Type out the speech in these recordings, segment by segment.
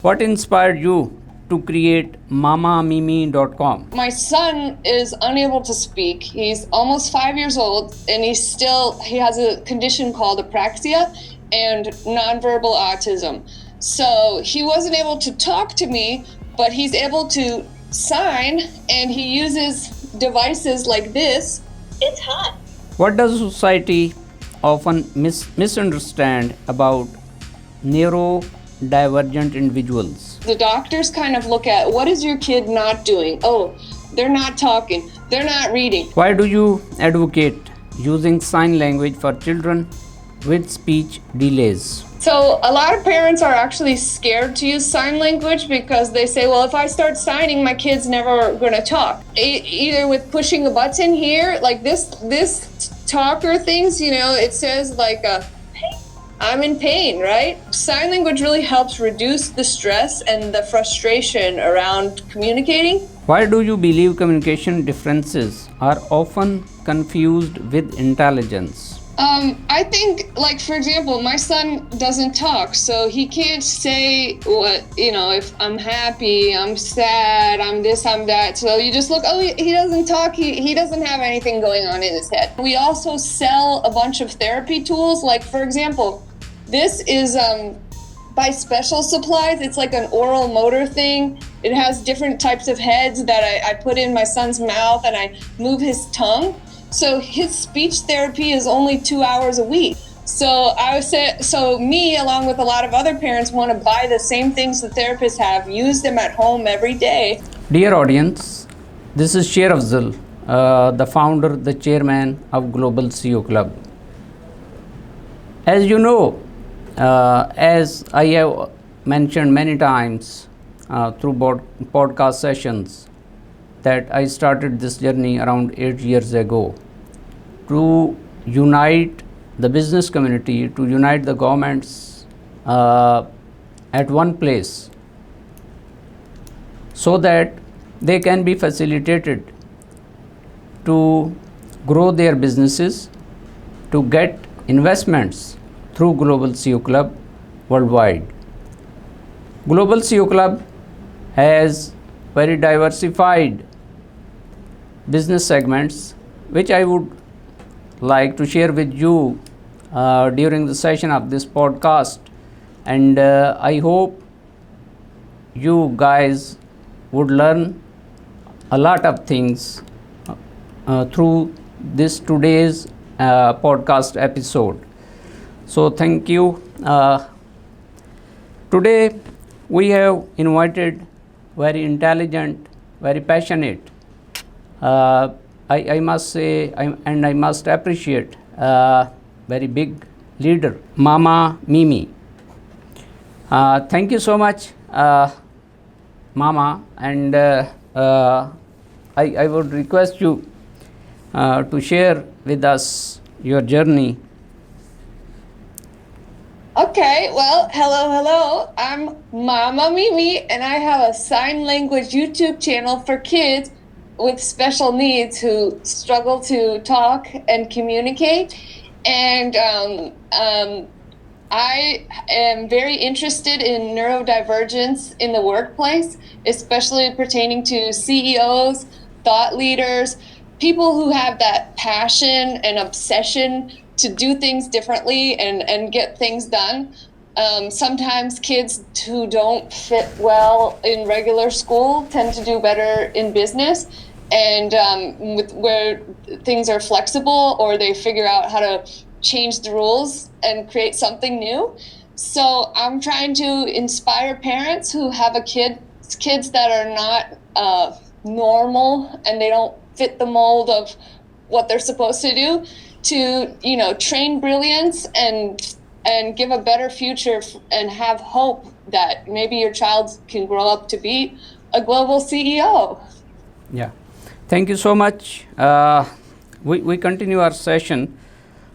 What inspired you to create mamamimi.com? My son is unable to speak. He's almost 5 years old and he has a condition called apraxia and nonverbal autism. So he wasn't able to talk to me, but he's able to sign and he uses devices like this. It's hot. What does society often misunderstand about neurodivergent individuals? The doctors kind of look at, what is your kid not doing? Oh, they're not talking, they're not reading. Why do you advocate using sign language for children with speech delays? So a lot of parents are actually scared to use sign language because they say, well, if I start signing, my kid's never going to talk. Either with pushing a button here, like this talker things, it says like, I'm in pain, right? Sign language really helps reduce the stress and the frustration around communicating. Why do you believe communication differences are often confused with intelligence? I think, like, for example, my son doesn't talk, so he can't say what, if I'm happy, I'm sad, I'm this, I'm that. So you just look, oh, he doesn't talk, he doesn't have anything going on in his head. We also sell a bunch of therapy tools, like, for example, this is by Special Supplies. It's like an oral motor thing. It has different types of heads that I put in my son's mouth and I move his tongue. So his speech therapy is only 2 hours a week. So me, along with a lot of other parents, want to buy the same things the therapists have, use them at home every day. Dear audience, this is Sher Afzal, the founder, the chairman of Global CEO Club. As you know, as I have mentioned many times through podcast sessions, that I started this journey around 8 years ago to unite the business community, to unite the governments at one place so that they can be facilitated to grow their businesses, to get investments through Global CEO Club worldwide. Global CEO Club has very diversified business segments, which I would like to share with you during the session of this podcast. And I hope you guys would learn a lot of things through this today's podcast episode. So thank you. Today we have invited very intelligent, very passionate, I must say, and I must appreciate, very big leader, Mama Mimi. Thank you so much, Mama, and I would request you to share with us your journey. Okay, well, hello. I'm Mama Mimi, and I have a sign language YouTube channel for kids with special needs who struggle to talk and communicate. And I am very interested in neurodivergence in the workplace, especially pertaining to CEOs, thought leaders, people who have that passion and obsession to do things differently and get things done. Sometimes kids who don't fit well in regular school tend to do better in business, and where things are flexible, or they figure out how to change the rules and create something new. So I'm trying to inspire parents who have kids that are not normal and they don't fit the mold of what they're supposed to do, to train brilliance and give a better future and have hope that maybe your child can grow up to be a global CEO. Yeah, thank you so much. We continue our session.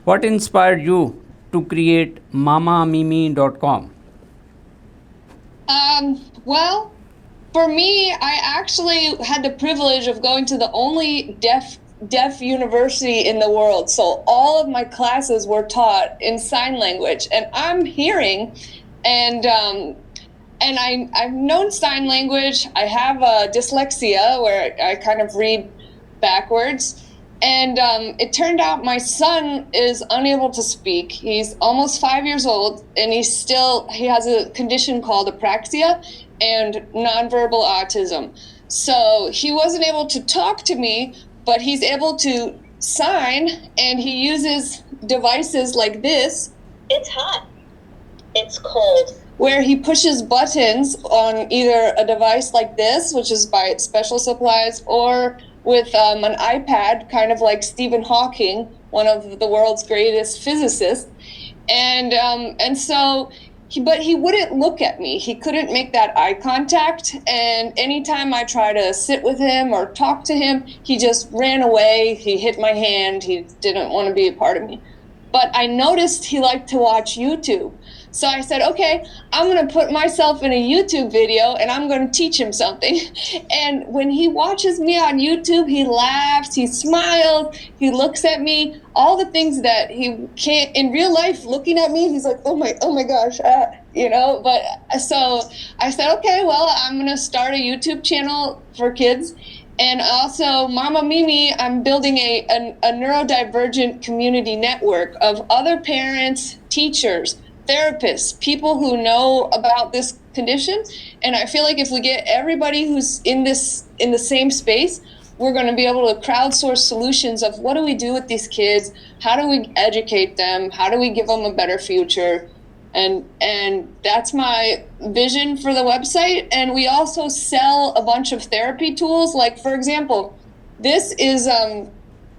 What inspired you to create mamamimi.com? Well, for me, I actually had the privilege of going to the only deaf university in the world. So all of my classes were taught in sign language, and I'm hearing, and and I've known sign language. I have dyslexia where I kind of read backwards. And it turned out my son is unable to speak. He's almost 5 years old, and he has a condition called apraxia and nonverbal autism. So he wasn't able to talk to me, but he's able to sign, and he uses devices like this. It's hot. It's cold. Where he pushes buttons on either a device like this, which is by Special Supplies, or with an iPad, kind of like Stephen Hawking, one of the world's greatest physicists. And so, but he wouldn't look at me. He couldn't make that eye contact. And anytime I try to sit with him or talk to him, he just ran away. He hit my hand. He didn't want to be a part of me. But I noticed he liked to watch YouTube. So I said, okay, I'm going to put myself in a YouTube video and I'm going to teach him something. And when he watches me on YouTube, he laughs, he smiles, he looks at me, all the things that he can't in real life. Looking at me, he's like, oh my gosh, But so I said, okay, well, I'm going to start a YouTube channel for kids. And also, Mama Mimi, I'm building a neurodivergent community network of other parents, teachers, therapists, people who know about this condition. And I feel like if we get everybody who's in the same space, we're going to be able to crowdsource solutions of what do we do with these kids? How do we educate them? How do we give them a better future? And that's my vision for the website. And we also sell a bunch of therapy tools. Like, for example, this is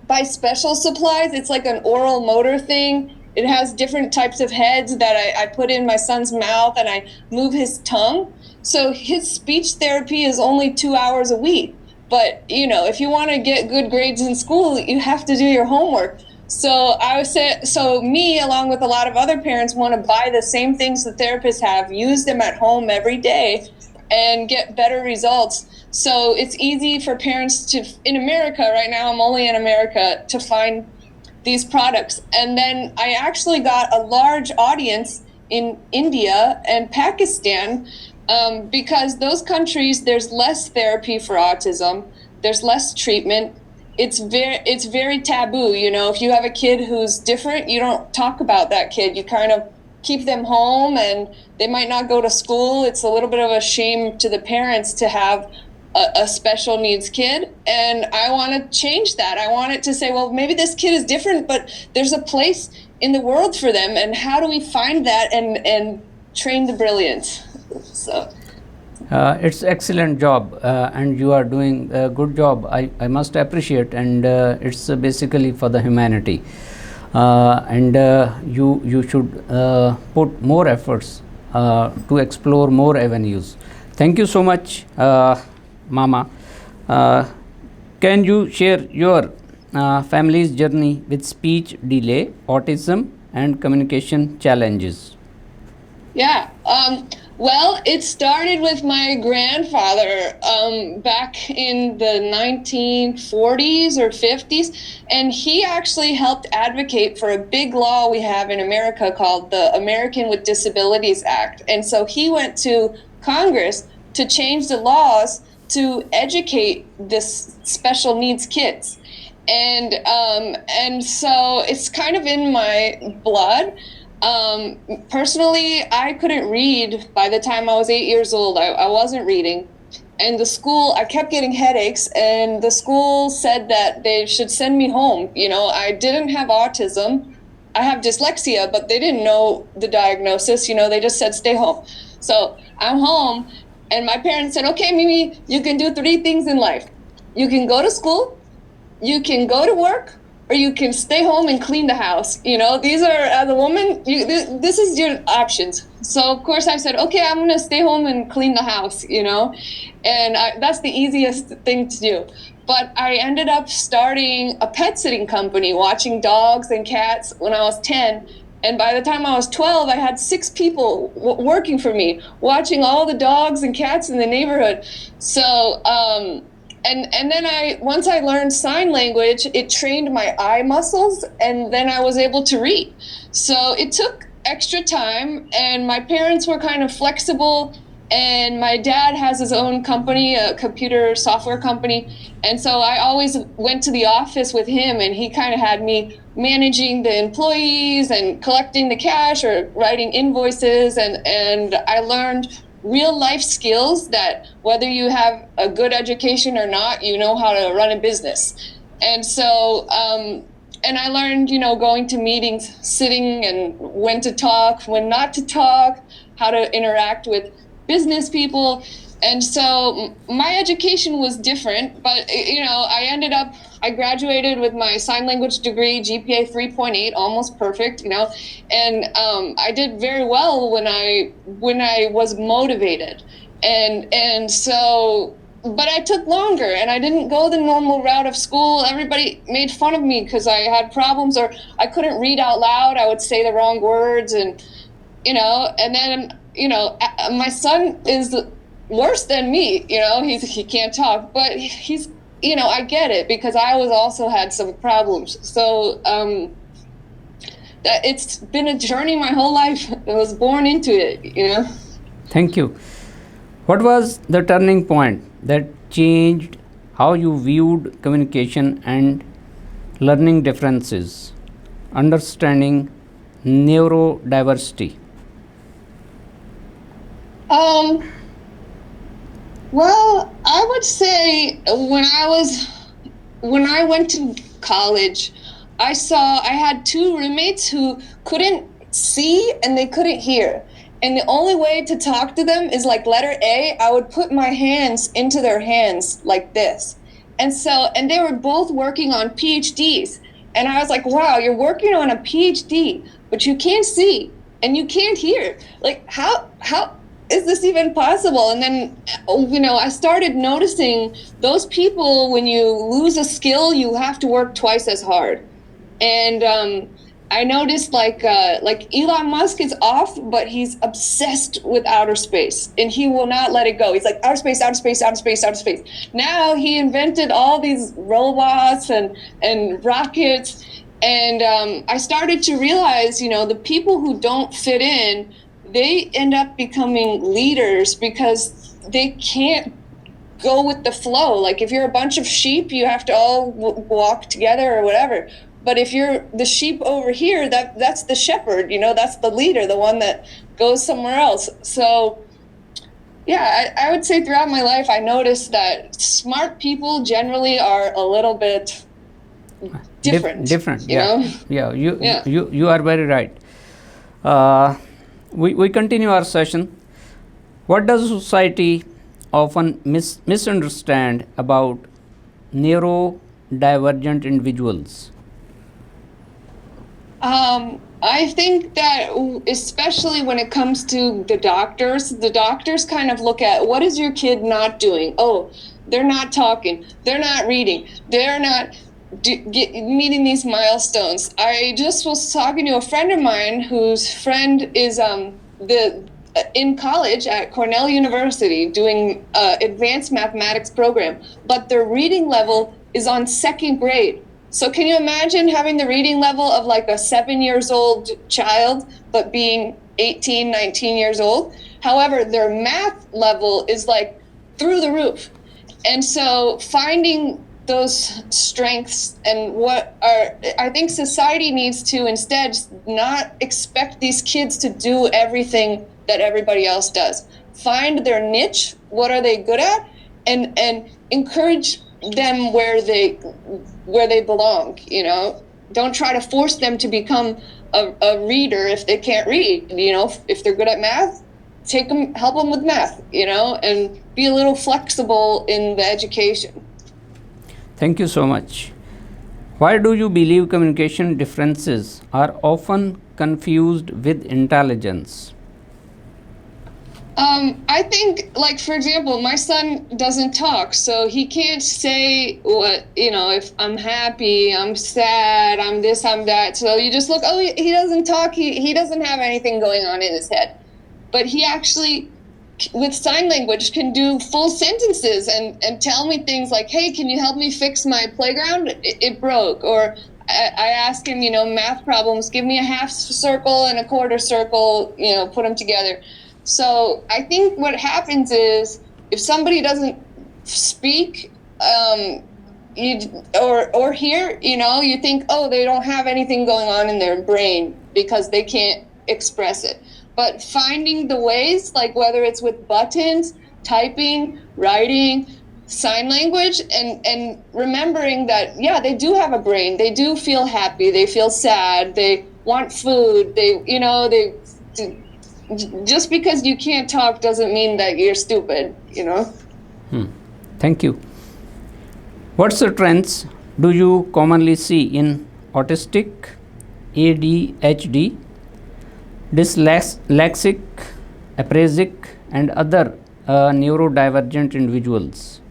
by Special Supplies. It's like an oral motor thing. It has different types of heads that I put in my son's mouth, and I move his tongue. So his speech therapy is only 2 hours a week. But, if you want to get good grades in school, you have to do your homework. So me, along with a lot of other parents, want to buy the same things the therapists have, use them at home every day, and get better results. So it's easy for parents in America right now, I'm only in America, to find these products. And then I actually got a large audience in India and Pakistan, because those countries, there's less therapy for autism, there's less treatment. It's very taboo. If you have a kid who's different, you don't talk about that kid. You kind of keep them home, and they might not go to school. It's a little bit of a shame to the parents to have a special needs kid, and I want to change that. I want it to say, well, maybe this kid is different, but there's a place in the world for them, and how do we find that and train the brilliance? So it's excellent job, and you are doing a good job. I must appreciate, and it's basically for the humanity, and you should put more efforts to explore more avenues. Thank you so much, Mama. Can you share your family's journey with speech delay, autism, and communication challenges? Yeah. Well, it started with my grandfather back in the 1940s or 50s, and he actually helped advocate for a big law we have in America called the American with Disabilities Act. And so he went to Congress to change the laws to educate this special needs kids. And so it's kind of in my blood. Personally, I couldn't read by the time I was 8 years old. I wasn't reading. And the school, I kept getting headaches, and the school said that they should send me home. I didn't have autism. I have dyslexia, but they didn't know the diagnosis. They just said, stay home. So I'm home, and my parents said, okay, Mimi, you can do 3 things in life. You can go to school, you can go to work, or you can stay home and clean the house. These are, as a woman, this is your options. So, of course, I said, okay, I'm going to stay home and clean the house, and that's the easiest thing to do. But I ended up starting a pet sitting company, watching dogs and cats when I was 10. And by the time I was 12, I had 6 people working for me, watching all the dogs and cats in the neighborhood. So, and then once I learned sign language, it trained my eye muscles, and then I was able to read. So it took extra time, and my parents were kind of flexible And my dad has his own company, a computer software company. And so I always went to the office with him, and he kind of had me managing the employees and collecting the cash or writing invoices. And I learned real life skills that whether you have a good education or not, you know how to run a business. And so, and I learned, going to meetings, sitting, and when to talk, when not to talk, how to interact with business people. And so my education was different, but I graduated with my sign language degree, GPA 3.8, almost perfect, and I did very well when I was motivated. And so, but I took longer, and I didn't go the normal route of school. Everybody made fun of me because I had problems, or I couldn't read out loud. I would say the wrong words, and and then, my son is worse than me. He can't talk, but he's, I get it, because I was also had some problems. So that it's been a journey my whole life. I was born into it. Thank you. What was the turning point that changed how you viewed communication and learning differences, understanding neurodiversity? Well, I would say when I went to college, I had two roommates who couldn't see and they couldn't hear. And the only way to talk to them is like letter A. I would put my hands into their hands like this. And they were both working on PhDs. And I was like, wow, you're working on a PhD, but you can't see and you can't hear. Like, how is this even possible? And then, I started noticing those people, when you lose a skill, you have to work twice as hard. And I noticed like Elon Musk is off, but he's obsessed with outer space, and he will not let it go. He's like, outer space, outer space, outer space, outer space. Now he invented all these robots and rockets. And I started to realize, the people who don't fit in, they end up becoming leaders because they can't go with the flow. Like if you're a bunch of sheep, you have to all walk together or whatever. But if you're the sheep over here, that's the shepherd, that's the leader, the one that goes somewhere else. So yeah, I would say throughout my life, I noticed that smart people generally are a little bit different. Yeah. You are very right. We continue our session. What does society often misunderstand about neurodivergent individuals? I think that especially when it comes to the doctors kind of look at, what is your kid not doing? Oh, they're not talking, they're not reading, they're not meeting these milestones. I just was talking to a friend of mine whose friend is in college at Cornell University doing advanced mathematics program, but their reading level is on second grade. So can you imagine having the reading level of like a 7 years old child, but being 18, 19 years old? However, their math level is like through the roof. And so finding those strengths and I think society needs to instead not expect these kids to do everything that everybody else does. Find their niche, what are they good at, and encourage them where they belong. Don't try to force them to become a reader if they can't read. If they're good at math, help them with math, and be a little flexible in the education. Thank you so much. Why do you believe communication differences are often confused with intelligence? I think, like, for example, my son doesn't talk, so he can't say what, if I'm happy, I'm sad, I'm this, I'm that. So you just look, oh, he doesn't talk, he doesn't have anything going on in his head. But he actually, with sign language, can do full sentences and tell me things like, hey, can you help me fix my playground? It broke. Or I ask him, math problems, give me a half circle and a quarter circle, put them together. So I think what happens is if somebody doesn't speak, or hear, you think, oh, they don't have anything going on in their brain because they can't express it. But finding the ways, like whether it's with buttons, typing, writing, sign language, and remembering that, yeah, they do have a brain. They do feel happy. They feel sad. They want food. Just because you can't talk doesn't mean that you're stupid, Thank you. What strengths do you commonly see in autistic, ADHD, dyslexic, apraxic, and other neurodivergent individuals?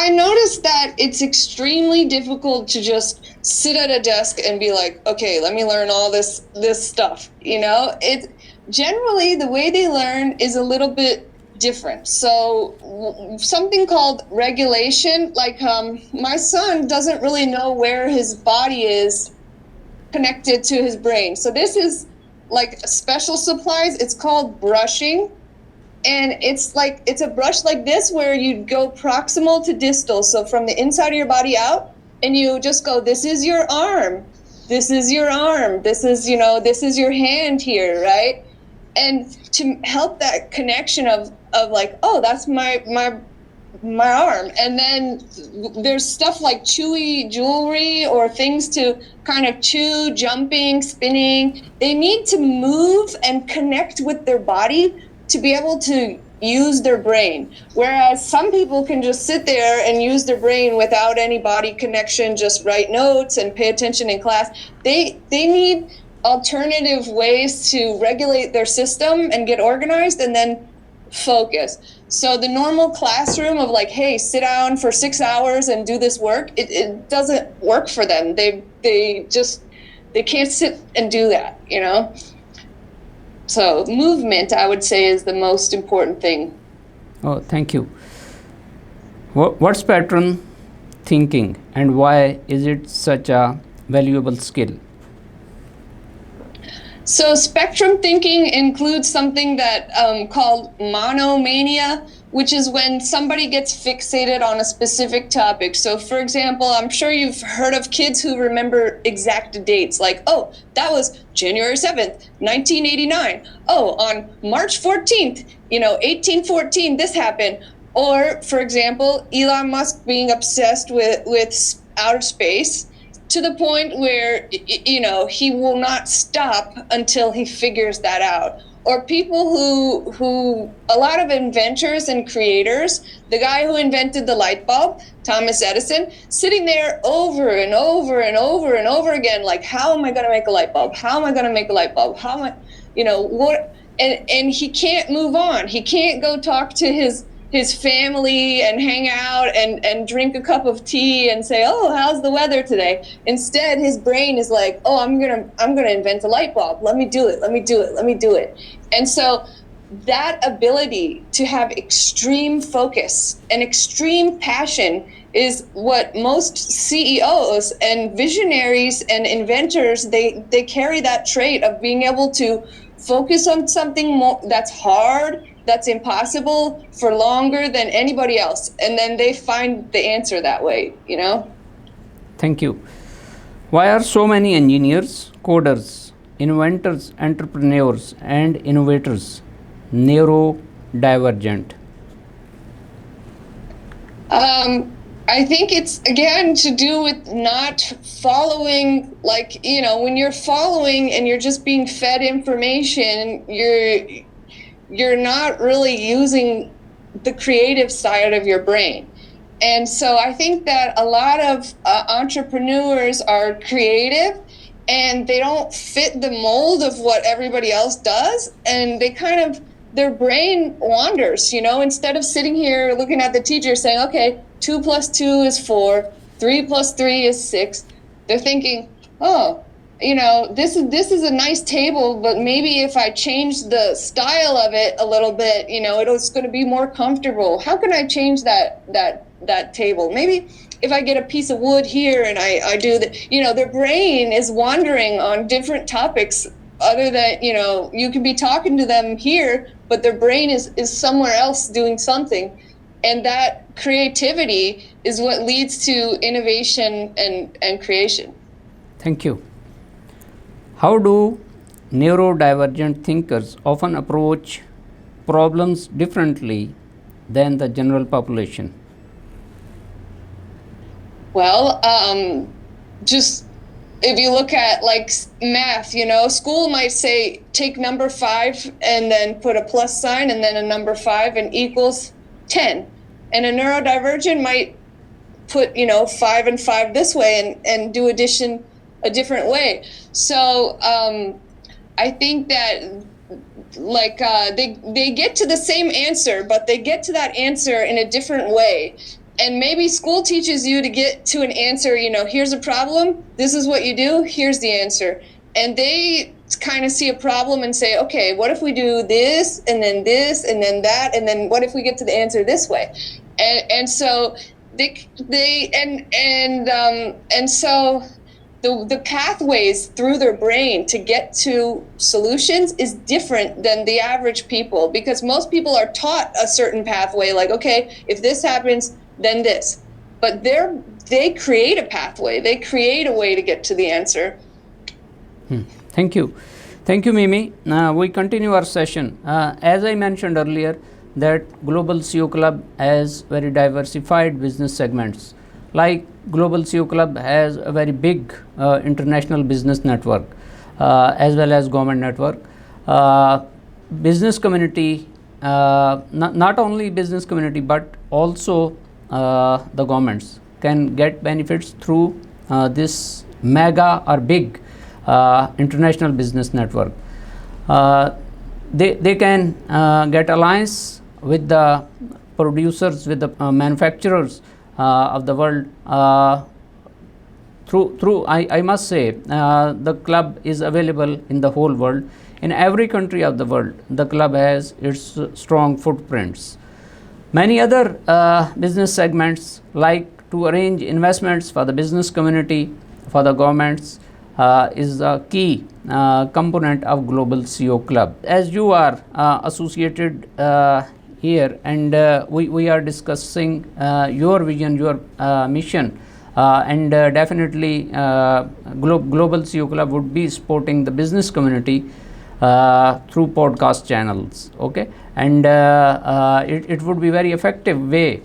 I noticed that it's extremely difficult to just sit at a desk and be like, okay, let me learn all this stuff. It's generally the way they learn is a little bit different. So something called regulation, like my son doesn't really know where his body is connected to his brain. So this is like special supplies. It's called brushing. And it's a brush like this where you go proximal to distal. So from the inside of your body out, and you just go, this is your arm. This is your arm. This is your hand here, right? And to help that connection of like, oh, that's my arm. And then there's stuff like chewy jewelry or things to kind of chew, jumping, spinning. They need to move and connect with their body to be able to use their brain. Whereas some people can just sit there and use their brain without any body connection, just write notes and pay attention in class. They need alternative ways to regulate their system and get organized and then focus. So the normal classroom of like, hey, sit down for 6 hours and do this work, it doesn't work for them. They can't sit and do that, So movement, I would say, is the most important thing. Oh, thank you. What's pattern thinking and why is it such a valuable skill? So spectrum thinking includes something that called monomania, which is when somebody gets fixated on a specific topic. So for example, I'm sure you've heard of kids who remember exact dates, like, oh, that was January 7th, 1989. Oh, on March 14th, 1814, this happened. Or, for example, Elon Musk being obsessed with outer space to the point where, he will not stop until he figures that out. Or people who a lot of inventors and creators, the guy who invented the light bulb, Thomas Edison, sitting there over and over and over and over again, like, how am I going to make a light bulb? How am I going to make a light bulb? How am I, what? And he can't move on. He can't go talk to his family and hang out and drink a cup of tea and say, oh, how's the weather today? Instead, his brain is like, oh, I'm gonna invent a light bulb. Let me do it. And so that ability to have extreme focus and extreme passion is what most CEOs and visionaries and inventors, they carry that trait of being able to focus on something more that's hard, that's impossible for longer than anybody else. And then they find the answer that way, Thank you. Why are so many engineers, coders, inventors, entrepreneurs, and innovators neurodivergent? I think it's, again, to do with not following, like, when you're following and you're just being fed information, you're not really using the creative side of your brain. And so I think that a lot of entrepreneurs are creative and they don't fit the mold of what everybody else does. And they their brain wanders, instead of sitting here looking at the teacher saying, okay, 2 + 2 is 4, 3 + 3 is 6. They're thinking, oh, this is a nice table, but maybe if I change the style of it a little bit, it's going to be more comfortable. How can I change that table? Maybe if I get a piece of wood here and I do that, their brain is wandering on different topics other than, you can be talking to them here, but their brain is somewhere else doing something. And that creativity is what leads to innovation and creation. Thank you. How do neurodivergent thinkers often approach problems differently than the general population? Well, just if you look at like math, school might say take number 5 and then put a plus sign and then a number 5 and equals 10. And a neurodivergent might put, 5 and 5 this way and do addition a different way. So I think that like they get to the same answer, but they get to that answer in a different way. And maybe school teaches you to get to an answer, here's a problem, this is what you do, here's the answer. And they kind of see a problem and say, okay, what if we do this and then that, and then what if we get to the answer this way? And so so the pathways through their brain to get to solutions is different than the average people, because most people are taught a certain pathway, like, okay, if this happens, then this. But they create a pathway. They create a way to get to the answer. Thank you. Thank you, Mimi. We continue our session. As I mentioned earlier, that Global CEO Club has very diversified business segments. Like Global CEO Club has a very big international business network as well as government network. Business community, not only business community but also the governments can get benefits through this mega or big international business network. They can get alliance with the producers, with the manufacturers of the world. Through I must say the club is available in the whole world. In every country of the world, the club has its strong footprints. Many other business segments, like to arrange investments for the business community, for the governments, is a key component of Global CEO Club. As you are associated here, and we are discussing your vision, your mission, and definitely Global CEO Club would be supporting the business community through podcast channels, okay, and it would be very effective way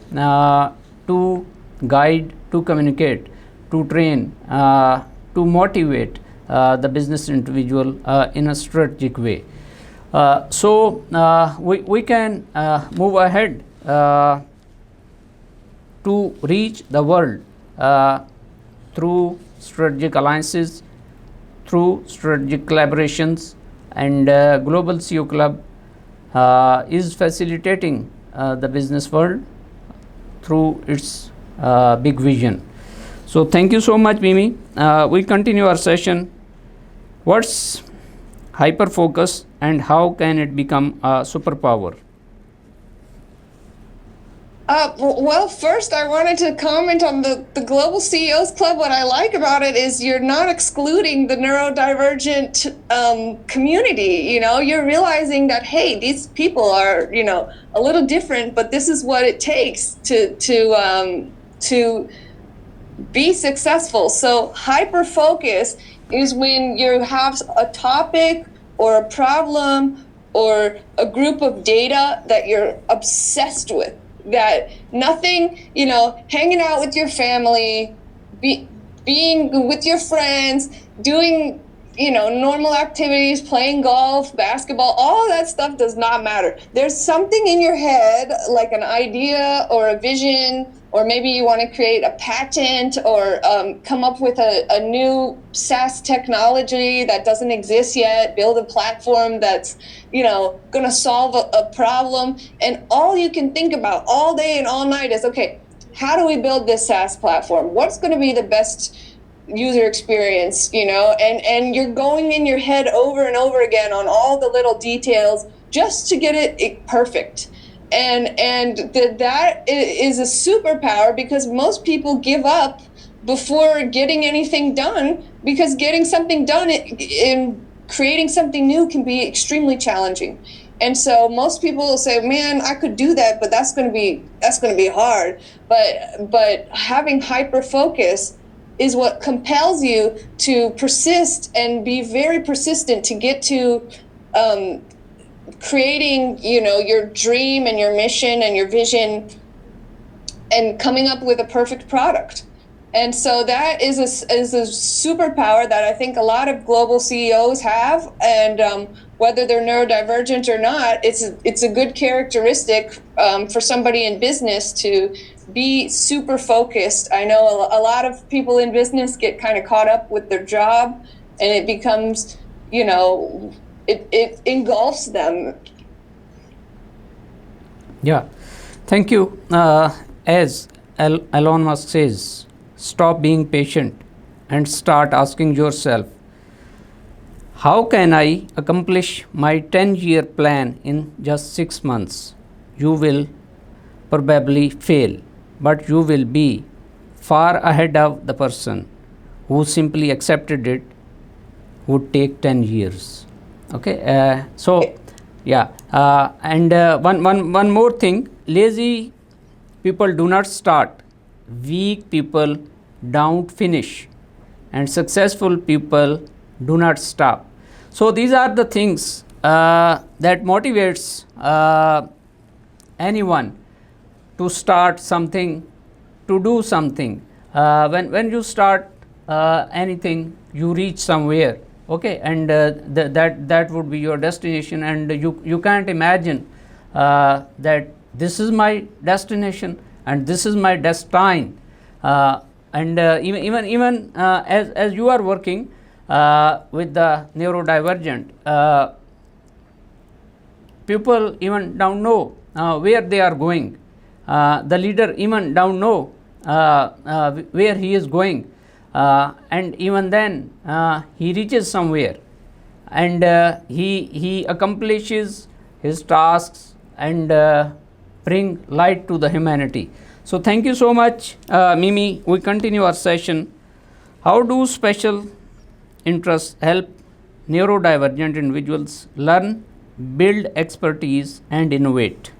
to guide, to communicate, to train, to motivate the business individual in a strategic way. So we can move ahead to reach the world through strategic alliances, through strategic collaborations, and Global CEO Club is facilitating the business world through its big vision. So thank you so much, Mimi. We continue our session. What's hyper focus and how can it become a superpower? Well, first I wanted to comment on the Global CEOs Club. What I like about it is you're not excluding the neurodivergent community. You're realizing that, hey, these people are, a little different, but this is what it takes to be successful. So hyper focus is when you have a topic or a problem or a group of data that you're obsessed with. That nothing, hanging out with your family, being with your friends, doing, normal activities, playing golf, basketball, all of that stuff does not matter. There's something in your head, like an idea or a vision, or maybe you want to create a patent or come up with a new SaaS technology that doesn't exist yet, build a platform that's, going to solve a problem. And all you can think about all day and all night is, okay, how do we build this SaaS platform? What's going to be the best user experience, and you're going in your head over and over again on all the little details just to get it perfect. And that is a superpower, because most people give up before getting anything done, because getting something done creating something new can be extremely challenging. And so most people will say, man, I could do that, but that's going to be hard. But having hyper focus is what compels you to persist and be very persistent to get to creating, your dream and your mission and your vision and coming up with a perfect product. And so that is a superpower that I think a lot of global CEOs have, and whether they're neurodivergent or not, it's a good characteristic for somebody in business to be super focused. I know a lot of people in business get kind of caught up with their job, and it becomes, it engulfs them. Yeah, thank you. As Elon Musk says, stop being patient and start asking yourself, how can I accomplish my 10-year plan in just 6 months? You will probably fail, but you will be far ahead of the person who simply accepted it would take 10 years. Okay, and one more thing, lazy people do not start, weak people don't finish, and successful people do not stop. So these are the things that motivates anyone to start something, to do something. When you start anything, you reach somewhere, okay, and that would be your destination, and you can't imagine that this is my destination and this is my destine. And even as you are working with the neurodivergent, people even don't know where they are going. The leader even don't know where he is going, and even then he reaches somewhere, and he accomplishes his tasks and bring light to the humanity. So thank you so much, Mimi. We continue our session. How do special interests help neurodivergent individuals learn, build expertise, and innovate?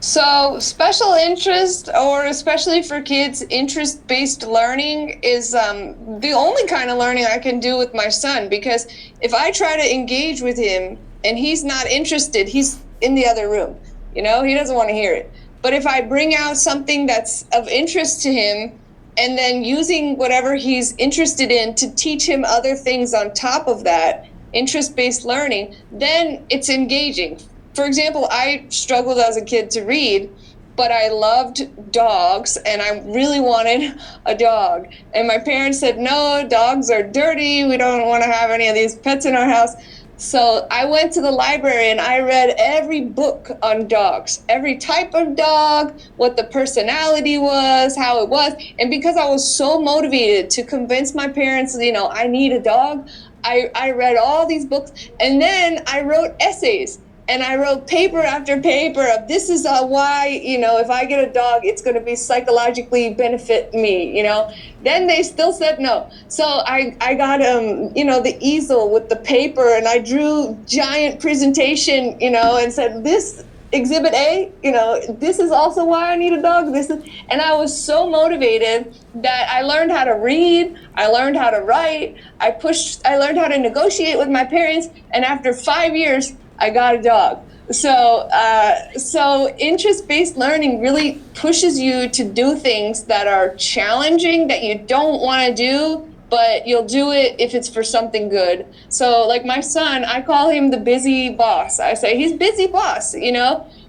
So special interest, or especially for kids, interest-based learning is the only kind of learning I can do with my son, because if I try to engage with him and he's not interested, he's in the other room, he doesn't want to hear it. But if I bring out something that's of interest to him, and then using whatever he's interested in to teach him other things on top of that, interest-based learning, then it's engaging. For example, I struggled as a kid to read, but I loved dogs, and I really wanted a dog. And my parents said, no, dogs are dirty. We don't want to have any of these pets in our house. So I went to the library and I read every book on dogs, every type of dog, what the personality was, how it was. And because I was so motivated to convince my parents, I need a dog, I read all these books. And then I wrote essays. And I wrote paper after paper of this is why, if I get a dog, it's going to be psychologically benefit me, Then they still said no. So I got, the easel with the paper, and I drew giant presentation, and said, this exhibit A, this is also why I need a dog. And I was so motivated that I learned how to read. I learned how to write. I learned how to negotiate with my parents. And after 5 years, I got a dog. So interest-based learning really pushes you to do things that are challenging, that you don't want to do, but you'll do it if it's for something good. So like my son, I call him the busy boss. I say, he's busy boss,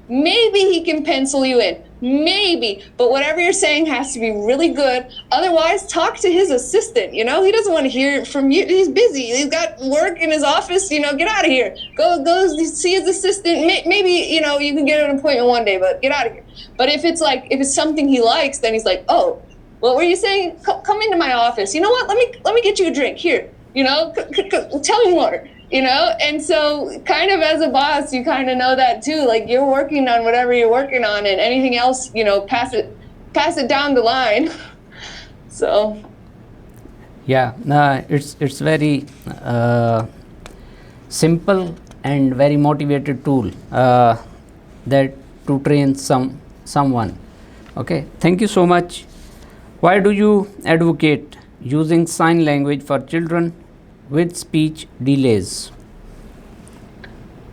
Maybe he can pencil you in. Maybe. But whatever you're saying has to be really good. Otherwise, talk to his assistant. He doesn't want to hear it from you. He's busy. He's got work in his office. Get out of here. Go see his assistant. Maybe, you can get an appointment one day, but get out of here. But if it's something he likes, then he's like, oh, what were you saying? Come into my office. You know what? Let me get you a drink. Here. Tell me more. And so kind of as a boss, you kind of know that too, like you're working on whatever you're working on, and anything else, pass it down the line. So Yeah, it's very simple and very motivated tool that to train someone. Okay, thank you so much. Why do you advocate using sign language for children with speech delays?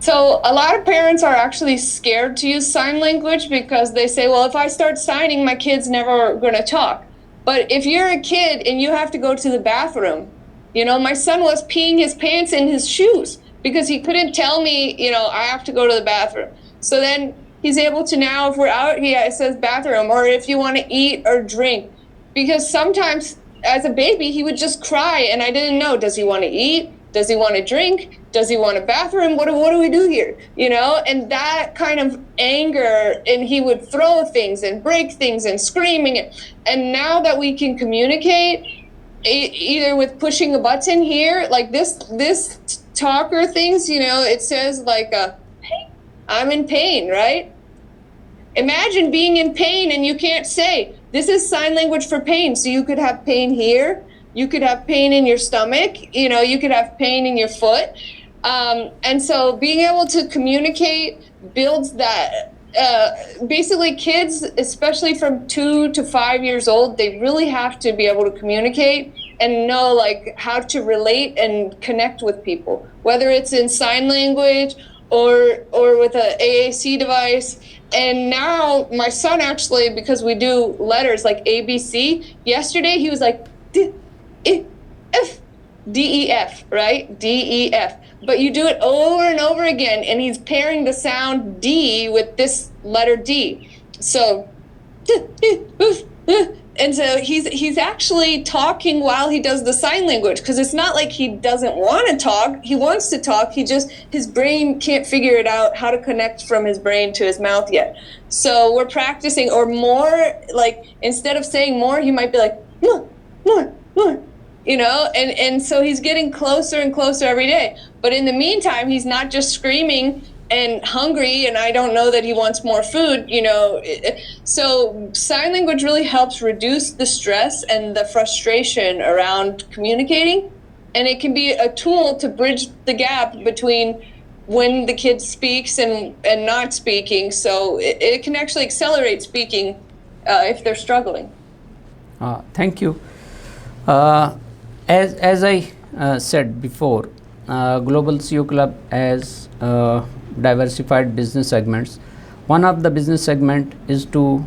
So a lot of parents are actually scared to use sign language because they say, well, if I start signing, my kid's never going to talk. But if you're a kid and you have to go to the bathroom, my son was peeing his pants in his shoes because he couldn't tell me, I have to go to the bathroom. So then he's able to now, if we're out, it says bathroom, or if you want to eat or drink. Because sometimes as a baby, he would just cry and I didn't know, does he want to eat? Does he want to drink? Does he want a bathroom? What do we do here? And that kind of anger, and he would throw things and break things and screaming. And now that we can communicate, either with pushing a button here, like this talker things, it says like, I'm in pain, right? Imagine being in pain and you can't say, this is sign language for pain. So you could have pain here. You could have pain in your stomach, you could have pain in your foot. And so being able to communicate builds that. Basically, kids, especially from 2 to 5 years old, they really have to be able to communicate and know like how to relate and connect with people, whether it's in sign language or with a AAC device. And now my son actually, because we do letters like ABC, yesterday he was like, F, DEF, right? DEF. But you do it over and over again, and he's pairing the sound D with this letter D. So, and so he's actually talking while he does the sign language, because it's not like he doesn't want to talk. He wants to talk. His brain can't figure it out how to connect from his brain to his mouth yet. So we're practicing, or more, like instead of saying more, he might be like, more. And so he's getting closer and closer every day. But in the meantime, he's not just screaming and hungry and I don't know that he wants more food, So sign language really helps reduce the stress and the frustration around communicating. And it can be a tool to bridge the gap between when the kid speaks and not speaking. So it can actually accelerate speaking if they're struggling. Thank you. As I said before, Global CEO Club has diversified business segments. One of the business segment is to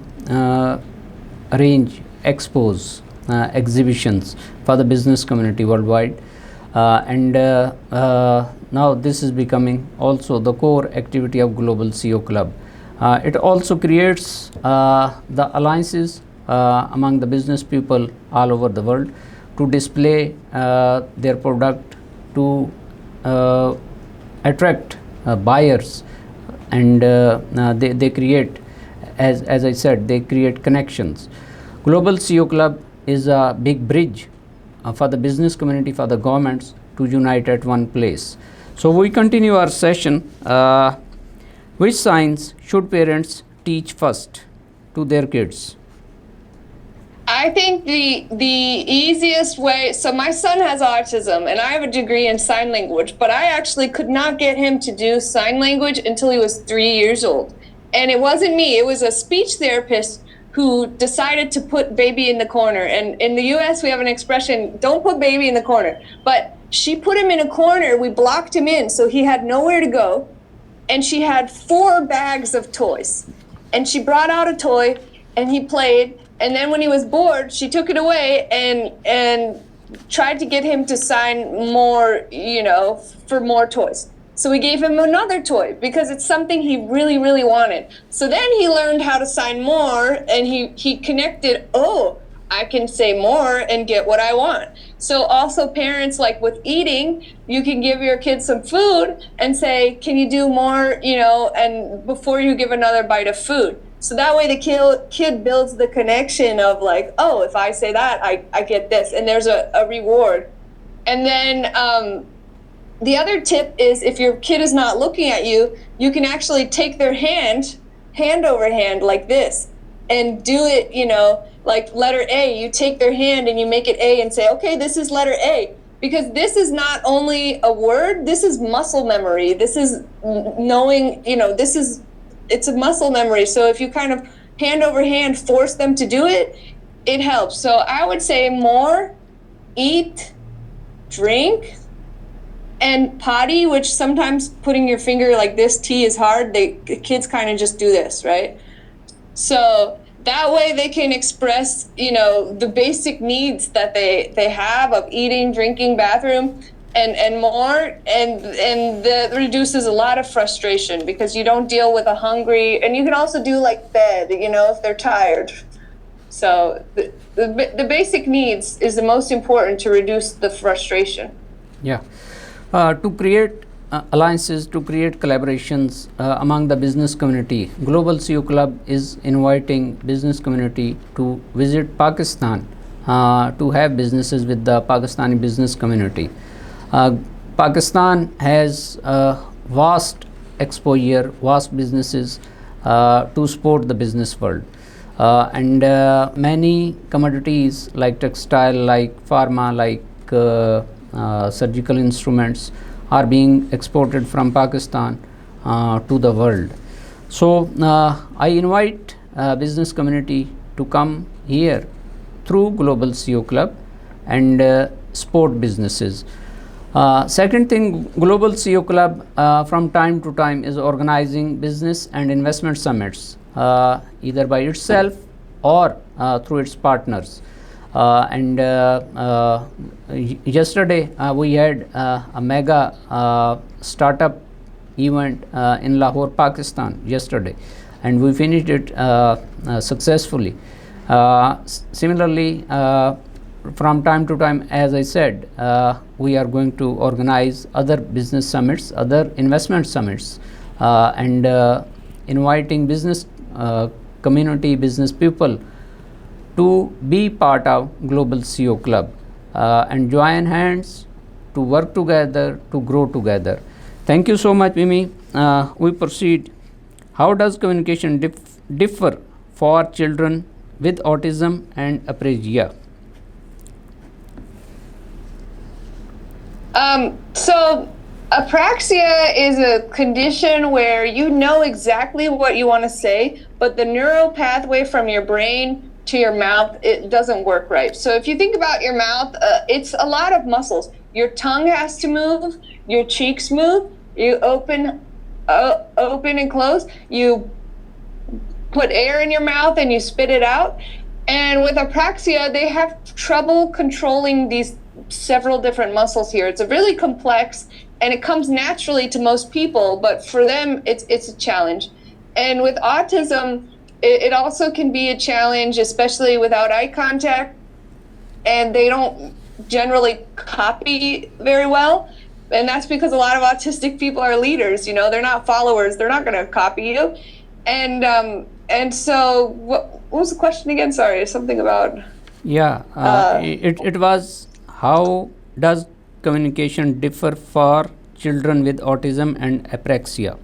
arrange expos, exhibitions for the business community worldwide, and now this is becoming also the core activity of Global CEO Club. It also creates the alliances among the business people all over the world to display their product, to attract buyers, and they create, as I said, they create connections. Global CEO Club is a big bridge for the business community, for the governments to unite at one place. So we continue our session. Which signs should parents teach first to their kids? I think the easiest way, so my son has autism and I have a degree in sign language, but I actually could not get him to do sign language until he was 3 years old. And it wasn't me, it was a speech therapist who decided to put baby in the corner. And in the US, we have an expression, don't put baby in the corner. But she put him in a corner, we blocked him in, so he had nowhere to go. And she had 4 bags of toys. And she brought out a toy and he played. And then when he was bored, she took it away and tried to get him to sign more, for more toys. So we gave him another toy because it's something he really, really wanted. So then he learned how to sign more, and he connected, oh, I can say more and get what I want. So also parents, like with eating, you can give your kids some food and say, can you do more, and before you give another bite of food. So that way the kid builds the connection of like, oh, if I say that, I get this, and there's a reward. And then the other tip is if your kid is not looking at you, you can actually take their hand over hand like this, and do it, like letter A. You take their hand and you make it A and say, okay, this is letter A. Because this is not only a word, this is muscle memory. This is knowing, it's a muscle memory. So if you kind of hand over hand force them to do it, it helps. So I would say more, eat, drink, and potty, which sometimes putting your finger like this, T is hard. The kids kind of just do this, right? So that way they can express, the basic needs that they have of eating, drinking, bathroom, and more. And that reduces a lot of frustration because you don't deal with a hungry, and you can also do like bed, if they're tired. So the basic needs is the most important to reduce the frustration. Yeah. To create alliances, to create collaborations among the business community, Global CEO Club is inviting business community to visit Pakistan to have businesses with the Pakistani business community. Pakistan has vast exposure, vast businesses to support the business world. And many commodities like textile, like pharma, like surgical instruments are being exported from Pakistan to the world. So I invite business community to come here through Global CEO Club and support businesses. Second thing, Global CEO Club from time to time is organizing business and investment summits, either by itself or through its partners. Yesterday we had a mega startup event in Lahore, Pakistan yesterday, and we finished it successfully. Similarly, from time to time, as I said, we are going to organize other business summits, other investment summits, and inviting business community, business people to be part of Global CEO Club and join hands to work together, to grow together. Thank you so much, Mimi. We proceed. How does communication differ for children with autism and apraxia? So apraxia is a condition where you know exactly what you want to say, but the neural pathway from your brain to your mouth, it doesn't work right. So if you think about your mouth, it's a lot of muscles. Your tongue has to move, your cheeks move, you open and close, you put air in your mouth and you spit it out. And with apraxia, they have trouble controlling these several different muscles here. It's a really complex, and it comes naturally to most people, but for them, it's a challenge. And with autism, it also can be a challenge, especially without eye contact, and they don't generally copy very well. And that's because a lot of autistic people are leaders, they're not followers, they're not going to copy you. And so what was the question again? Sorry, something about... Yeah, it was, how does communication differ for children with autism and apraxia?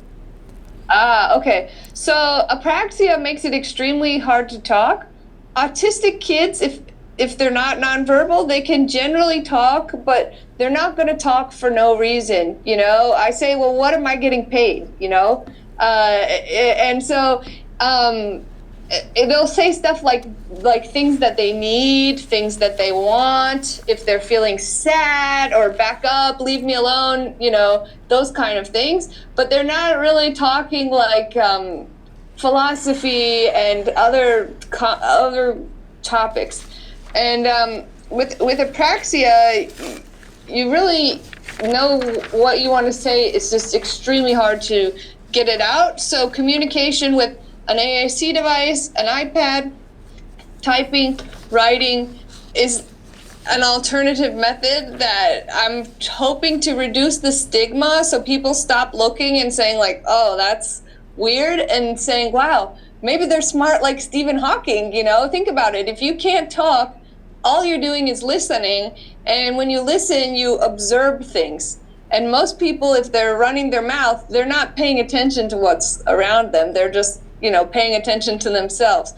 Okay. So apraxia makes it extremely hard to talk. Autistic kids, if they're not nonverbal, they can generally talk, but they're not going to talk for no reason. I say, well, what am I getting paid? And so they'll say stuff like things that they need, things that they want, if they're feeling sad, or back up, leave me alone, those kind of things. But they're not really talking like philosophy and other topics. And with apraxia, you really know what you want to say. It's just extremely hard to get it out. So communication with an AAC device, an iPad, typing, writing is an alternative method that I'm hoping to reduce the stigma, so people stop looking and saying like, oh, that's weird, and saying, wow, maybe they're smart like Stephen Hawking. Think about it. If you can't talk, all you're doing is listening, and when you listen, you observe things. And most people, if they're running their mouth, they're not paying attention to what's around them. They're just paying attention to themselves.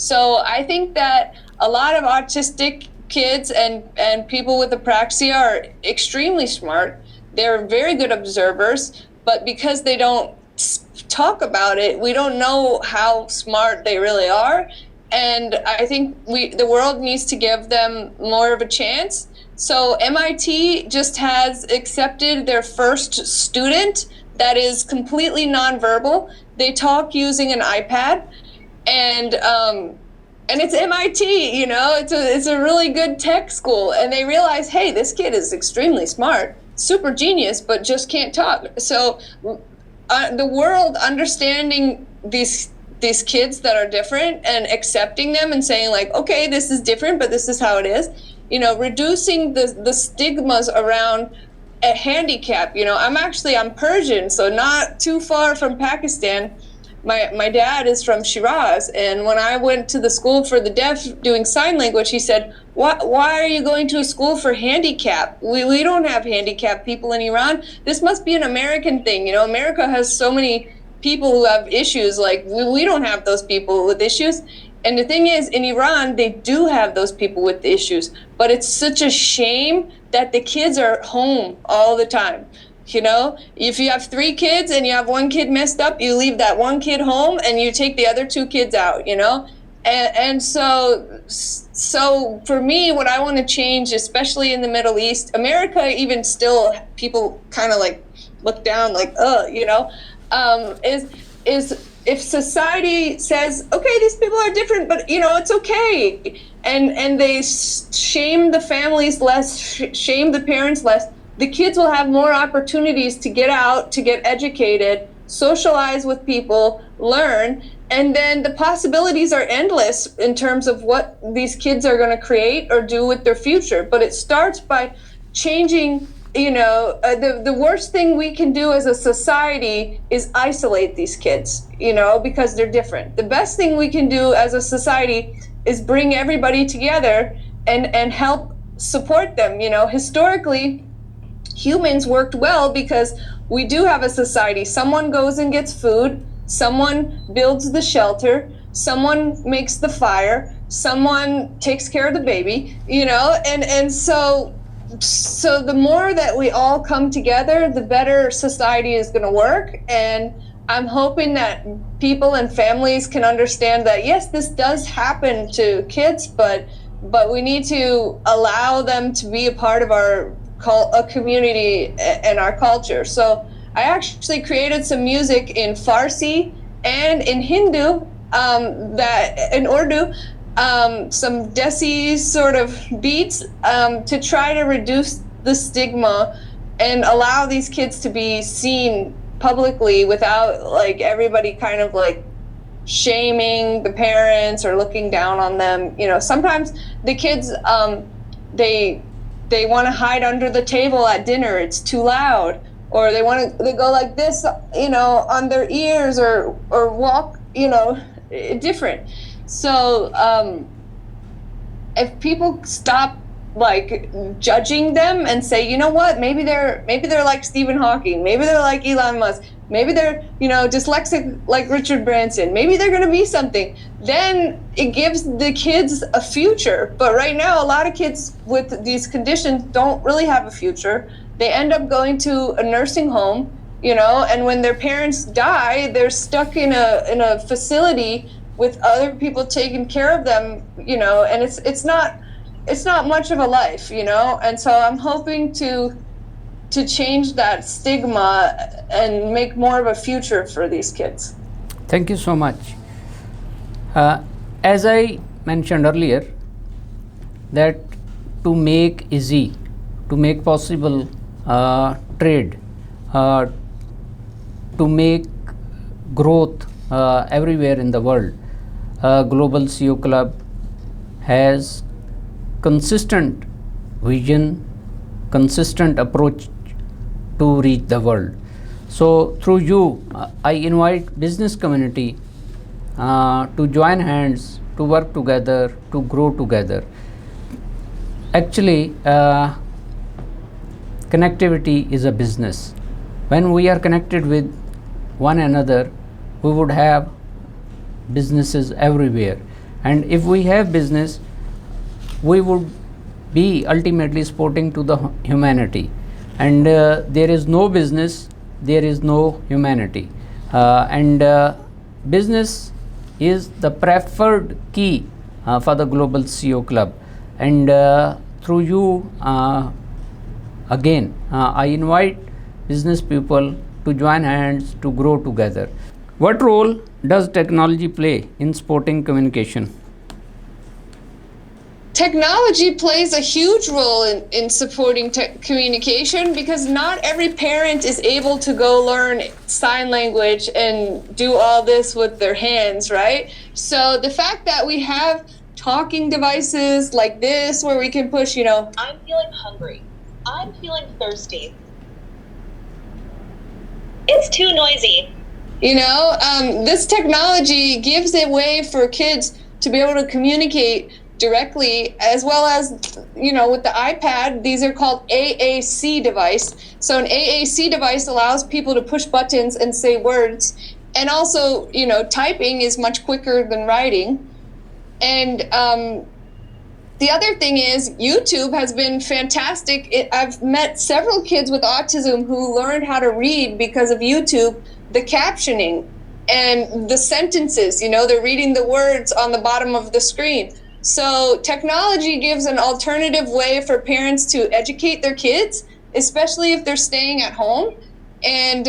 So I think that a lot of autistic kids and people with apraxia are extremely smart. They're very good observers, but because they don't talk about it, we don't know how smart they really are. And I think the world needs to give them more of a chance. So MIT just has accepted their first student that is completely nonverbal. They talk using an iPad, and it's MIT, you know, it's a really good tech school, and they realize, hey, this kid is extremely smart, super genius, but just can't talk. So the world understanding these kids that are different and accepting them and saying like, okay, this is different, but this is how it is, you know, reducing the stigmas around a handicap. You know, I'm Persian, so not too far from Pakistan. My dad is from Shiraz, and when I went to the school for the deaf doing sign language, he said, why are you going to a school for handicap? We don't have handicapped people in Iran. This must be an American thing. You know, America has so many people who have issues. Like, we don't have those people with issues. And the thing is, in Iran, they do have those people with issues, but it's such a shame that the kids are home all the time. You know, if you have 3 kids and you have 1 kid messed up, you leave that 1 kid home and you take the other 2 kids out, you know? And so for me, what I want to change, especially in the Middle East, America, even still, people kind of like look down like, you know, is if society says, okay, these people are different, but, you know, it's okay. And they shame the families less, shame the parents less. The kids will have more opportunities to get out, to get educated, socialize with people, learn, and then the possibilities are endless in terms of what these kids are going to create or do with their future. But it starts by changing, you know, the worst thing we can do as a society is isolate these kids, you know, because they're different. The best thing we can do as a society is bring everybody together and help support them. You know, historically, humans worked well because we do have a society. Someone goes and gets food, someone builds the shelter, someone makes the fire, someone takes care of the baby, you know, and so the more that we all come together, the better society is going to work. And I'm hoping that people and families can understand that, yes, this does happen to kids, but we need to allow them to be a part of a community and our culture. So I actually created some music in Farsi and in Hindu, that in Urdu, some Desi sort of beats, to try to reduce the stigma and allow these kids to be seen publicly without like everybody kind of like shaming the parents or looking down on them. You know, sometimes the kids, they want to hide under the table at dinner, it's too loud, or they go like this, you know, on their ears, or walk, you know, different. So if people stop like judging them and say, you know what, maybe they're like Stephen Hawking, maybe they're like Elon Musk, maybe they're, you know, dyslexic like Richard Branson, maybe they're going to be something, then it gives the kids a future. But right now, a lot of kids with these conditions don't really have a future. They end up going to a nursing home, you know, and when their parents die, they're stuck in a facility with other people taking care of them, you know, and it's not much of a life, you know. And so I'm hoping to change that stigma and make more of a future for these kids. Thank you so much. As I mentioned earlier, that to make easy, to make possible trade, to make growth everywhere in the world, Global CEO Club has consistent vision, consistent approach to reach the world. So through you, I invite business community to join hands, to work together, to grow together. Actually, connectivity is a business. When we are connected with one another, we would have businesses everywhere. And if we have business, we would be ultimately supporting to the humanity. And there is no business, there is no humanity. And business is the preferred key for the global CEO club. And through you, again, I invite business people to join hands to grow together. What role does technology play in supporting communication? Technology plays a huge role in supporting communication, because not every parent is able to go learn sign language and do all this with their hands, right? So the fact that we have talking devices like this where we can push, I'm feeling hungry. I'm feeling thirsty. It's too noisy. This technology gives a way for kids to be able to communicate directly, as well as, with the iPad. These are called AAC device. So an AAC device allows people to push buttons and say words. And also, typing is much quicker than writing. And the other thing is YouTube has been fantastic. I've met several kids with autism who learned how to read because of YouTube, the captioning and the sentences, they're reading the words on the bottom of the screen. So technology gives an alternative way for parents to educate their kids, especially if they're staying at home. And,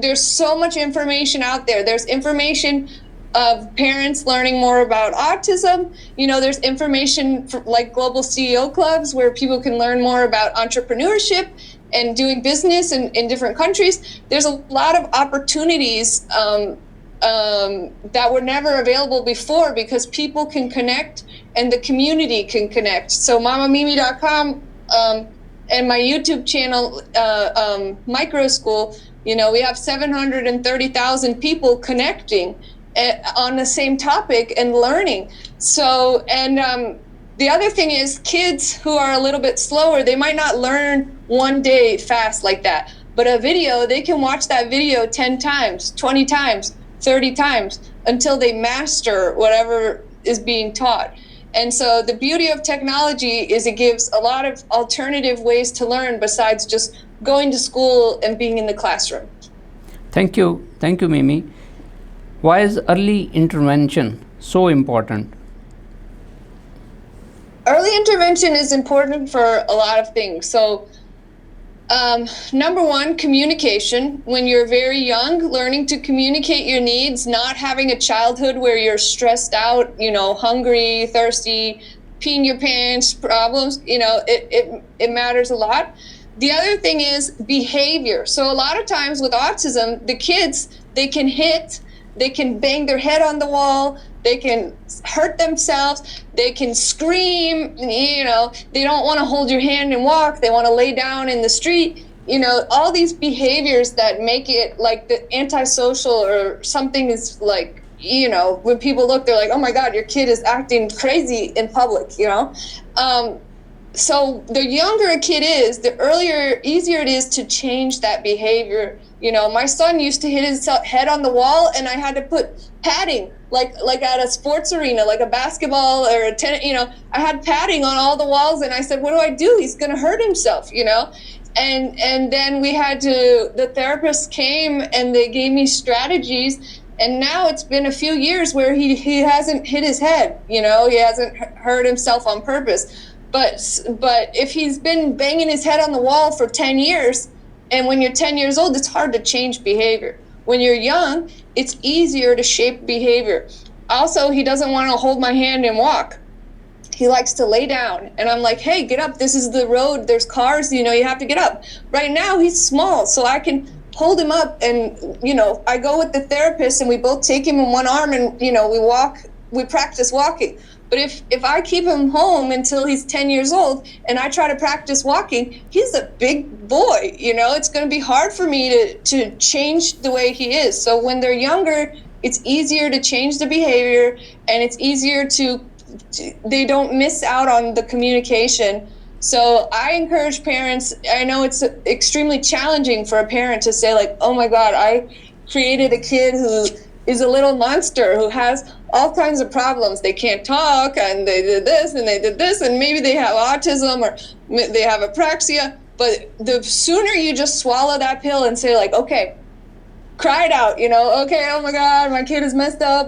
there's so much information out there. There's information of parents learning more about autism. There's information like global CEO clubs where people can learn more about entrepreneurship and doing business in different countries. There's a lot of opportunities that were never available before, because people can connect and the community can connect. So mamamimi.com and my YouTube channel, Micro School, we have 730,000 people connecting on the same topic and learning. So, and the other thing is, kids who are a little bit slower, they might not learn one day fast like that. But a video, they can watch that video 10 times, 20 times, 30 times until they master whatever is being taught. And so the beauty of technology is it gives a lot of alternative ways to learn besides just going to school and being in the classroom. Thank you, Mimi. Why is early intervention so important? Early intervention is important for a lot of things. So number one, communication. When you're very young, learning to communicate your needs, not having a childhood where you're stressed out, hungry, thirsty, peeing your pants, problems, it matters a lot. The other thing is behavior. So a lot of times with autism, the kids, they can hit, they can bang their head on the wall, they can hurt themselves, they can scream, they don't want to hold your hand and walk, they want to lay down in the street, all these behaviors that make it like the antisocial, or something is like, when people look, they're like, oh my God, your kid is acting crazy in public, So the younger a kid is, the easier it is to change that behavior. My son used to hit his head on the wall, and I had to put padding, like at a sports arena, like a basketball or a tennis, I had padding on all the walls, and I said, what do? He's going to hurt himself, And then the therapist came and they gave me strategies. And now it's been a few years where he hasn't hit his head, he hasn't hurt himself on purpose. But if he's been banging his head on the wall for 10 years, and when you're 10 years old, it's hard to change behavior. When you're young, it's easier to shape behavior. Also, he doesn't want to hold my hand and walk. He likes to lay down. And I'm like, hey, get up. This is the road. There's cars. You have to get up. Right now, he's small, so I can hold him up. And, I go with the therapist, and we both take him in one arm, and, we practice walking. But if I keep him home until he's 10 years old and I try to practice walking, he's a big boy, it's going to be hard for me to change the way he is. So when they're younger, it's easier to change the behavior, and it's easier they don't miss out on the communication. So I encourage parents, I know it's extremely challenging for a parent to say like, oh my God, I created a kid who is a little monster who has all kinds of problems. They can't talk, and they did this, and they did this, and maybe they have autism or they have apraxia. But the sooner you just swallow that pill and say, like, okay, cry it out, okay, oh my God, my kid is messed up.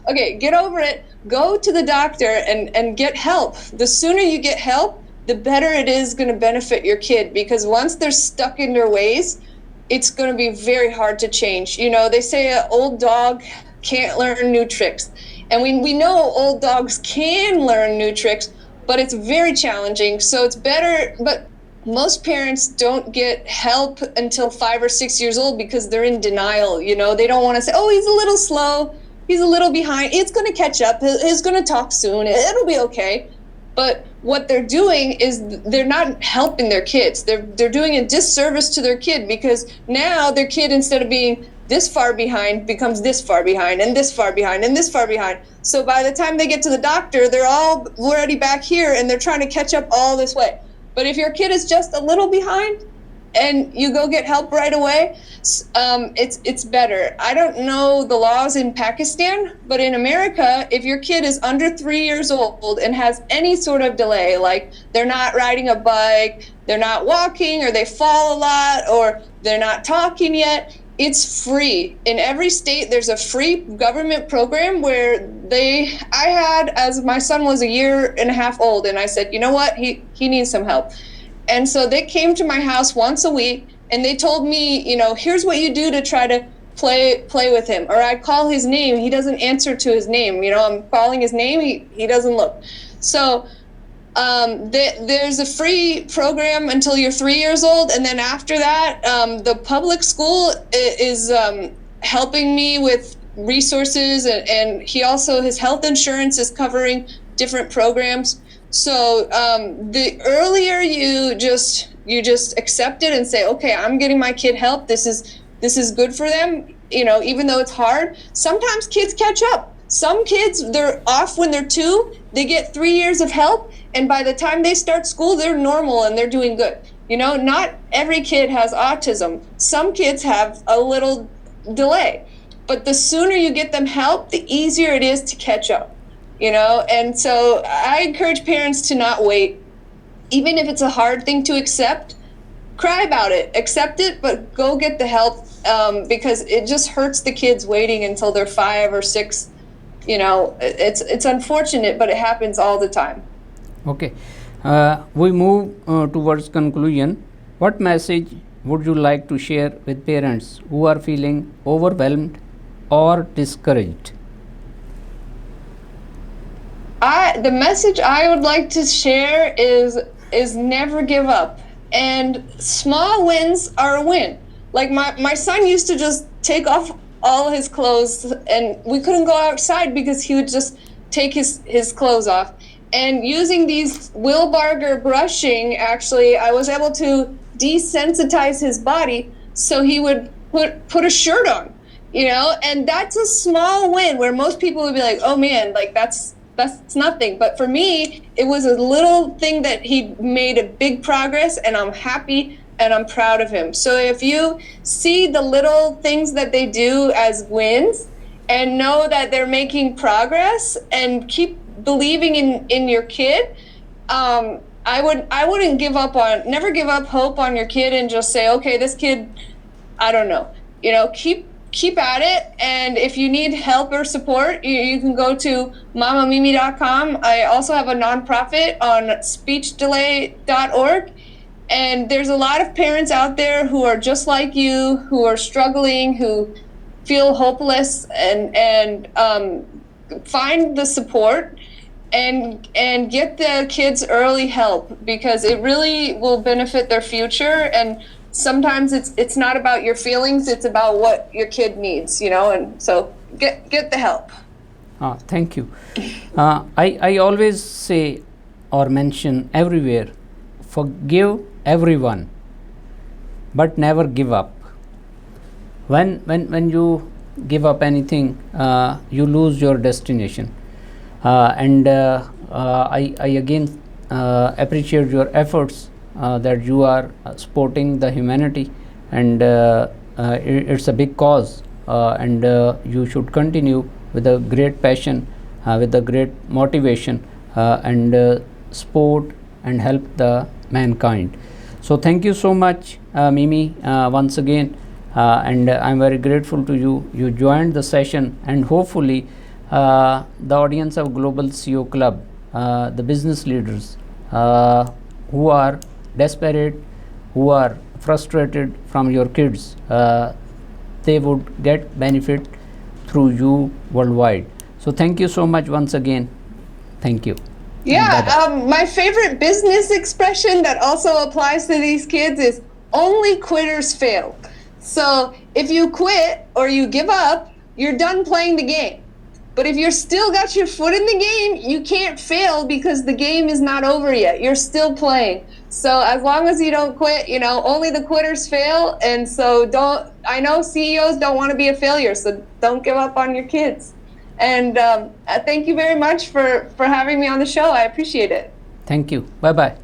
Okay, get over it. Go to the doctor and get help. The sooner you get help, the better it is going to benefit your kid, because once they're stuck in their ways, it's going to be very hard to change. They say an old dog can't learn new tricks. And we know old dogs can learn new tricks, but it's very challenging. So it's better, but most parents don't get help until 5 or 6 years old because they're in denial. They don't want to say, oh, he's a little slow, he's a little behind, it's going to catch up, he's going to talk soon, it'll be okay. But what they're doing is they're not helping their kids. They're doing a disservice to their kid, because now their kid, instead of being this far behind, becomes this far behind and this far behind and this far behind. So by the time they get to the doctor, they're all already back here and they're trying to catch up all this way. But if your kid is just a little behind and you go get help right away, it's better. I don't know the laws in Pakistan, but in America, if your kid is under 3 years old and has any sort of delay, like they're not riding a bike, they're not walking, or they fall a lot, or they're not talking yet, it's free. In every state, there's a free government program where as my son was a year and a half old, and I said, you know what, he needs some help. And so they came to my house once a week, and they told me, here's what you do to try to play with him. Or I call his name, he doesn't answer to his name. I'm calling his name, he doesn't look. So there's a free program until you're 3 years old, and then after that, the public school is helping me with resources, and his health insurance is covering different programs. So the earlier you just accept it and say, okay, I'm getting my kid help. This is good for them. Even though it's hard, sometimes kids catch up. Some kids, they're off when they're 2, they get 3 years of help, and by the time they start school, they're normal and they're doing good. Not every kid has autism. Some kids have a little delay, but the sooner you get them help, the easier it is to catch up. And so I encourage parents to not wait. Even if it's a hard thing to accept, cry about it, accept it, but go get the help, because it just hurts the kids waiting until they're 5 or 6. It's unfortunate, but it happens all the time. Okay. We move towards conclusion. What message would you like to share with parents who are feeling overwhelmed or discouraged? The message I would like to share is never give up. And small wins are a win. Like my son used to just take off all his clothes, and we couldn't go outside because he would just take his clothes off. And using these Will Barger brushing, actually, I was able to desensitize his body so he would put a shirt on, and that's a small win, where most people would be like, oh man, like that's nothing. But for me, it was a little thing that he made a big progress, and I'm happy and I'm proud of him. So if you see the little things that they do as wins and know that they're making progress, and keep believing in your kid, I wouldn't never give up hope on your kid and just say, okay, this kid, I don't know, keep at it. And if you need help or support, you can go to mamamimi.com. I also have a nonprofit on speechdelay.org. And there's a lot of parents out there who are just like you, who are struggling, who feel hopeless, and find the support and get the kids early help, because it really will benefit their future. And sometimes it's not about your feelings, it's about what your kid needs, and so get the help. Thank you. I always say or mention everywhere, forgive everyone, but never give up. When you give up anything, you lose your destination. And I again appreciate your efforts that you are supporting the humanity, and it's a big cause and you should continue with a great passion, with a great motivation, and support and help the mankind. So thank you so much, Mimi, once again, and I'm very grateful to you. You joined the session, and hopefully the audience of Global CEO Club, the business leaders who are desperate, who are frustrated from your kids, they would get benefit through you worldwide. So thank you so much once again. Thank you. Yeah, my favorite business expression that also applies to these kids is only quitters fail. So if you quit or you give up, you're done playing the game. But if you're still got your foot in the game, you can't fail because the game is not over yet. You're still playing. So as long as you don't quit, only the quitters fail. And so I know CEOs don't want to be a failure, so don't give up on your kids. And thank you very much for having me on the show. I appreciate it. Thank you. Bye bye.